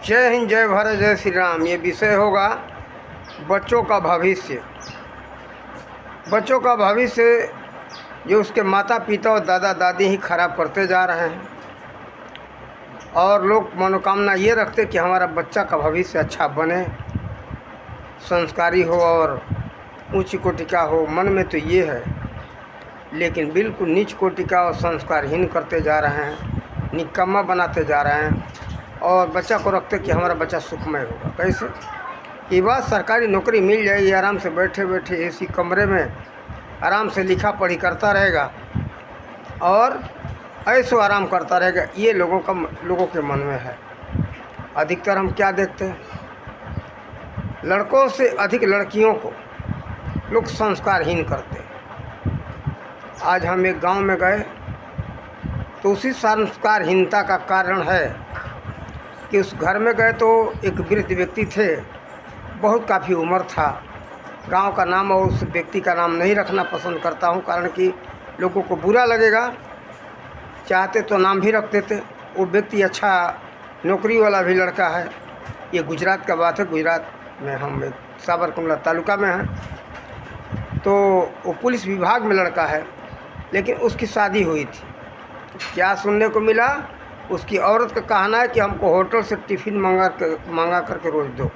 जय हिंद, जय भारत, जय श्री राम। ये विषय होगा बच्चों का भविष्य। बच्चों का भविष्य जो उसके माता पिता और दादा दादी ही खराब करते जा रहे हैं, और लोग मनोकामना ये रखते कि हमारा बच्चा का भविष्य अच्छा बने, संस्कारी हो और उच्च कोटि का हो। मन में तो ये है, लेकिन बिल्कुल नीच कोटि का और संस्कारहीन करते जा रहे हैं, निकम्मा बनाते जा रहे हैं, और बच्चा को रखते कि हमारा बच्चा सुखमय होगा। कैसे? ये बात सरकारी नौकरी मिल जाएगी, आराम से बैठे बैठे एसी कमरे में आराम से लिखा पढ़ी करता रहेगा और ऐसो आराम करता रहेगा। ये लोगों के मन में है। अधिकतर हम क्या देखते हैं, लड़कों से अधिक लड़कियों को लोग संस्कारहीन करते हैं। आज हम एक गांव में गए तो उसी संस्कारहीनता का कारण है कि उस घर में गए तो एक वृद्ध व्यक्ति थे, बहुत काफ़ी उम्र था। गांव का नाम और उस व्यक्ति का नाम नहीं रखना पसंद करता हूं, कारण कि लोगों को बुरा लगेगा। चाहते तो नाम भी रख देते। वो व्यक्ति अच्छा नौकरी वाला भी लड़का है। ये गुजरात का बात है। गुजरात में हम एक साबरकुंडला तालुका में हैं, तो वो पुलिस विभाग में लड़का है, लेकिन उसकी शादी हुई थी। क्या सुनने को मिला, उसकी औरत का कहना है कि हमको होटल से टिफ़िन मंगा करके रोज़ दो।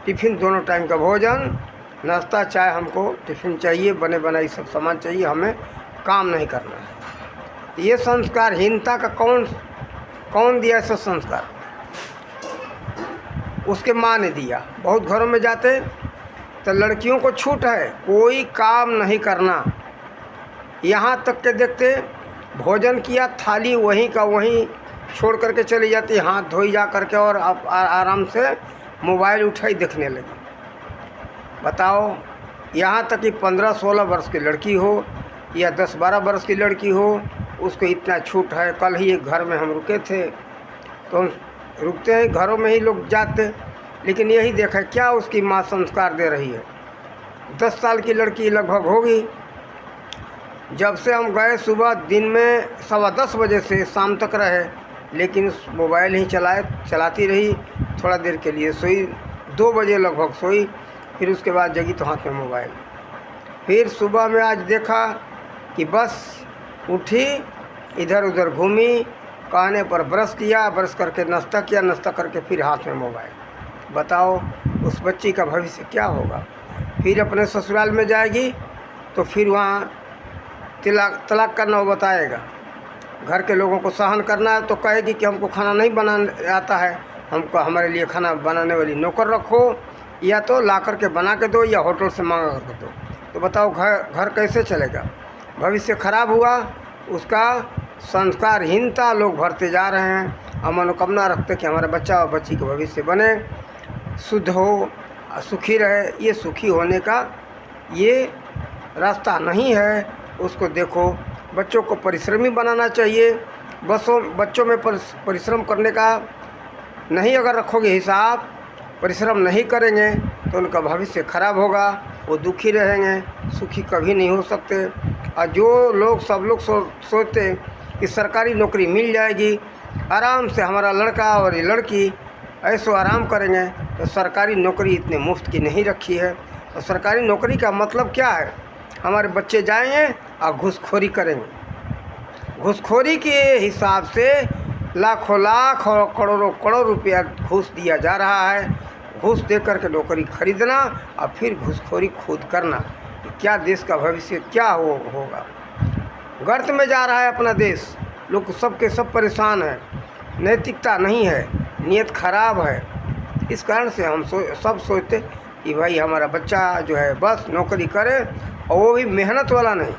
टिफ़िन दोनों टाइम का भोजन, नाश्ता, चाय, हमको टिफ़िन चाहिए, बने बनाई सब सामान चाहिए, हमें काम नहीं करना है। ये संस्कारहीनता का कौन दिया ऐसा संस्कार? उसके माँ ने दिया। बहुत घरों में जाते तो लड़कियों को छूट है, कोई काम नहीं करना। यहाँ तक के देखते भोजन किया, थाली वहीं का वहीं छोड़ करके चली जाती, हाथ धोई जा करके, और आप आराम से मोबाइल उठाई देखने लगी। बताओ, यहाँ तक कि 15-16 वर्ष की लड़की हो या 10-12 वर्ष की लड़की हो, उसको इतना छूट है। कल ही एक घर में हम रुके थे, तो हम रुकते हैं घरों में ही लोग जाते, लेकिन यही देखा क्या उसकी माँ संस्कार दे रही है। 10 साल की लड़की लगभग होगी। जब से हम गए सुबह, दिन में 10:15 बजे से शाम तक रहे, लेकिन मोबाइल ही चलाती रही। थोड़ा देर के लिए सोई, 2 बजे लगभग सोई, फिर उसके बाद जगी तो हाथ में मोबाइल। फिर सुबह में आज देखा कि बस उठी, इधर उधर घूमी, कहने पर ब्रश किया, ब्रश करके नाश्ता किया, नाश्ता करके फिर हाथ में मोबाइल। बताओ उस बच्ची का भविष्य क्या होगा? फिर अपने ससुराल में जाएगी तो फिर वहाँ तलाक करना वो बताएगा। घर के लोगों को सहन करना है तो कहेगी कि हमको खाना नहीं बनाना आता है, हमको हमारे लिए खाना बनाने वाली नौकर रखो, या तो ला करके बना के दो, या होटल से मंगा करके दो। तो बताओ घर कैसे चलेगा? भविष्य खराब हुआ उसका। संस्कारहीनता लोग भरते जा रहे हैं, और मनोकामना रखते कि हमारा बच्चा और बच्ची का भविष्य बने, शुद्ध हो, सुखी रहे। ये सुखी होने का ये रास्ता नहीं है। उसको देखो, बच्चों को परिश्रमी बनाना चाहिए। बच्चों में परिश्रम करने का नहीं अगर रखोगे हिसाब, परिश्रम नहीं करेंगे तो उनका भविष्य खराब होगा, वो दुखी रहेंगे, सुखी कभी नहीं हो सकते। और जो लोग सब लोग सोचते कि सरकारी नौकरी मिल जाएगी, आराम से हमारा लड़का और ये लड़की ऐसो आराम करेंगे, तो सरकारी नौकरी इतने मुफ्त की नहीं रखी है। और सरकारी नौकरी का मतलब क्या है? हमारे बच्चे जाएंगे और घूसखोरी करेंगे। घूसखोरी के हिसाब से लाखों लाख और करोड़ों करोड़ रुपया घूस दिया जा रहा है। घूस दे करके नौकरी खरीदना और फिर घूसखोरी खुद करना। क्या देश का भविष्य क्या होगा? गर्त में जा रहा है अपना देश। लोग सबके सब परेशान हैं, नैतिकता नहीं है, नीयत खराब है। इस कारण से हम सब सोचते कि भाई हमारा बच्चा जो है बस नौकरी करे, और वो भी मेहनत वाला नहीं,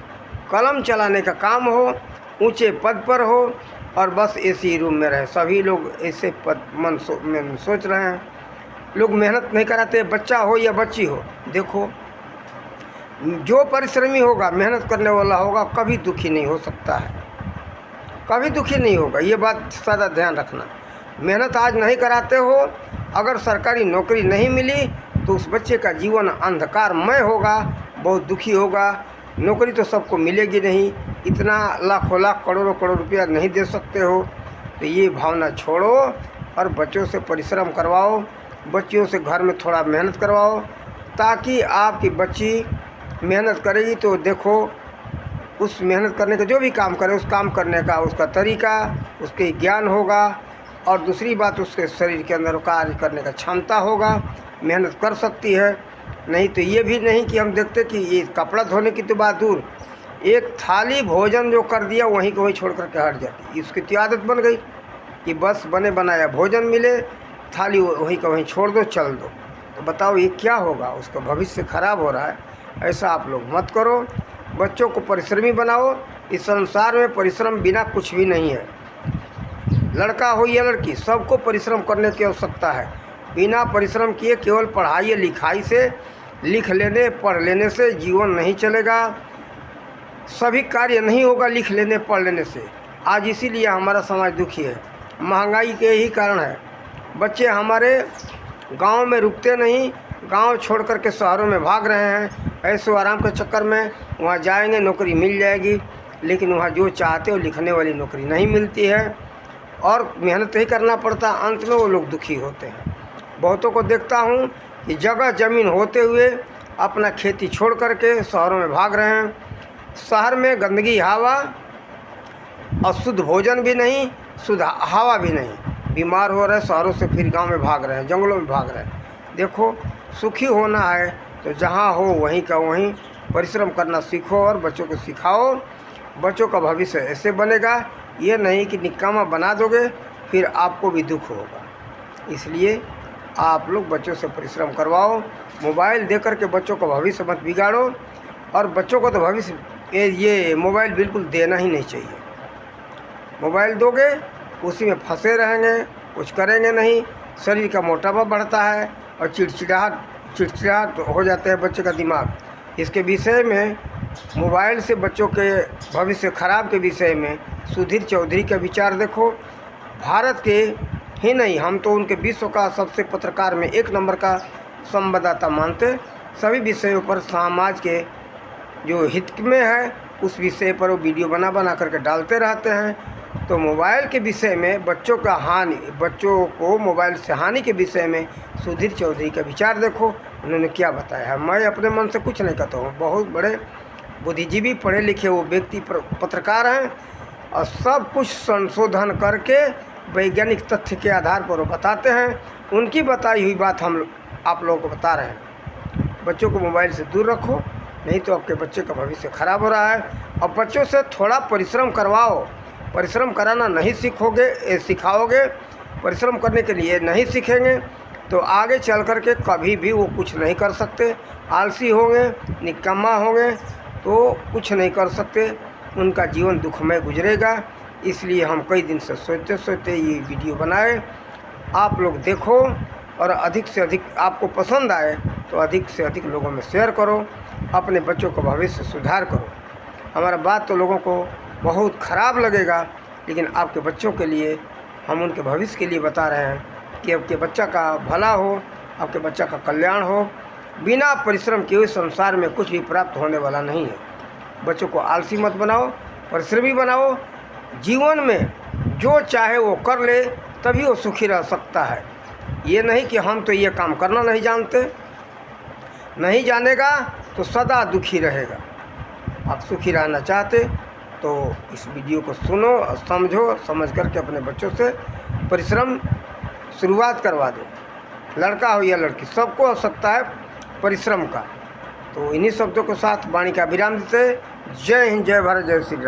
कलम चलाने का काम हो, ऊंचे पद पर हो, और बस एसी रूम में रहे। सभी लोग ऐसे पद में सोच रहे हैं। लोग मेहनत नहीं कराते, बच्चा हो या बच्ची हो। देखो, जो परिश्रमी होगा, मेहनत करने वाला होगा, कभी दुखी नहीं हो सकता है, कभी दुखी नहीं होगा। ये बात ज़्यादा ध्यान रखना। मेहनत आज नहीं कराते हो, अगर सरकारी नौकरी नहीं मिली तो उस बच्चे का जीवन अंधकारमय होगा, बहुत दुखी होगा। नौकरी तो सबको मिलेगी नहीं, इतना लाखों लाख करोड़ों करोड़ रुपया नहीं दे सकते हो। तो ये भावना छोड़ो और बच्चों से परिश्रम करवाओ, बच्चियों से घर में थोड़ा मेहनत करवाओ, ताकि आपकी बच्ची मेहनत करेगी तो देखो उस मेहनत करने का, जो भी काम करे उस काम करने का उसका तरीका, उसके ज्ञान होगा, और दूसरी बात उसके शरीर के अंदर कार्य करने का क्षमता होगा, मेहनत कर सकती है। नहीं तो ये भी नहीं कि हम देखते कि ये कपड़ा धोने की तो बात दूर, एक थाली भोजन जो कर दिया वहीं को वहीं छोड़ कर के हट जाती, इसकी तो आदत बन गई कि बस बने बनाया भोजन मिले, थाली वहीं का वहीं छोड़ दो, चल दो। तो बताओ ये क्या होगा, उसका भविष्य खराब हो रहा है। ऐसा आप लोग मत करो, बच्चों को परिश्रमी बनाओ। इस संसार में परिश्रम बिना कुछ भी नहीं है, लड़का हो या लड़की, सबको परिश्रम करने की आवश्यकता है। बिना परिश्रम किए केवल पढ़ाई लिखाई से, लिख लेने पढ़ लेने से जीवन नहीं चलेगा, सभी कार्य नहीं होगा लिख लेने पढ़ लेने से। आज इसीलिए हमारा समाज दुखी है, महंगाई के ही कारण है। बच्चे हमारे गांव में रुकते नहीं, गांव छोड़ कर के शहरों में भाग रहे हैं ऐसो आराम के चक्कर में। वहाँ जाएंगे नौकरी मिल जाएगी, लेकिन वहाँ जो चाहते हो लिखने वाली नौकरी नहीं मिलती है और मेहनत ही करना पड़ता, अंत में वो लोग दुखी होते हैं। बहुतों को देखता हूँ कि जगह ज़मीन होते हुए अपना खेती छोड़ करके शहरों में भाग रहे हैं। शहर में गंदगी हवा और शुद्ध भोजन भी नहीं, शुद्ध हवा भी नहीं, बीमार हो रहे शहरों से, फिर गांव में भाग रहे हैं, जंगलों में भाग रहे हैं। देखो सुखी होना है तो जहां हो वहीं का वहीं परिश्रम करना सीखो और बच्चों को सिखाओ। बच्चों का भविष्य ऐसे बनेगा, ये नहीं कि निकामा बना दोगे फिर आपको भी दुख होगा। इसलिए आप लोग बच्चों से परिश्रम करवाओ, मोबाइल दे करके बच्चों का भविष्य मत बिगाड़ो। और बच्चों को तो भविष्य ये मोबाइल बिल्कुल देना ही नहीं चाहिए। मोबाइल दोगे उसी में फंसे रहेंगे, कुछ करेंगे नहीं, शरीर का मोटापा बढ़ता है और चिड़चिड़ाहट हो जाता है बच्चे का दिमाग। इसके विषय में, मोबाइल से बच्चों के भविष्य खराब के विषय में सुधीर चौधरी का विचार देखो। भारत के ही नहीं, हम तो उनके विश्व का सबसे पत्रकार में 1 नंबर का संवाददाता मानते। सभी विषयों पर समाज के जो हित में है उस विषय पर वो वीडियो बना करके डालते रहते हैं। तो मोबाइल के विषय में बच्चों को मोबाइल से हानि के विषय में सुधीर चौधरी का विचार देखो, उन्होंने क्या बताया है। मैं अपने मन से कुछ नहीं कहता हूँ, बहुत बड़े बुद्धिजीवी पढ़े लिखे वो व्यक्ति पत्रकार हैं और सब कुछ संशोधन करके वैज्ञानिक तथ्य के आधार पर वो बताते हैं। उनकी बताई हुई बात हम आप लोगों को बता रहे हैं। बच्चों को मोबाइल से दूर रखो, नहीं तो आपके बच्चे का भविष्य खराब हो रहा है। और बच्चों से थोड़ा परिश्रम करवाओ, परिश्रम कराना नहीं सिखाओगे, परिश्रम करने के लिए नहीं सीखेंगे तो आगे चल कर के कभी भी वो कुछ नहीं कर सकते। आलसी होंगे, निकम्मा होंगे तो कुछ नहीं कर सकते, उनका जीवन दुखमय गुजरेगा। इसलिए हम कई दिन से सोचते ये वीडियो बनाए, आप लोग देखो और अधिक से अधिक आपको पसंद आए तो अधिक से अधिक लोगों में शेयर करो, अपने बच्चों का भविष्य सुधार करो। हमारा बात तो लोगों को बहुत ख़राब लगेगा, लेकिन आपके बच्चों के लिए, हम उनके भविष्य के लिए बता रहे हैं कि आपके बच्चा का भला हो, आपके बच्चा का कल्याण हो। बिना परिश्रम किए हुए संसार में कुछ भी प्राप्त होने वाला नहीं है। बच्चों को आलसी मत बनाओ, परिश्रमी बनाओ। जीवन में जो चाहे वो कर ले, तभी वो सुखी रह सकता है। ये नहीं कि हम तो ये काम करना नहीं जानते, नहीं जानेगा तो सदा दुखी रहेगा। आप सुखी रहना चाहते तो इस वीडियो को सुनो और समझो, समझ करके अपने बच्चों से परिश्रम शुरुआत करवा दो। लड़का हो या लड़की, सबको आवश्यकता है परिश्रम का। तो इन्हीं शब्दों के साथ वाणी का विराम देते। जय हिंद, जय भारत, जय श्री राम।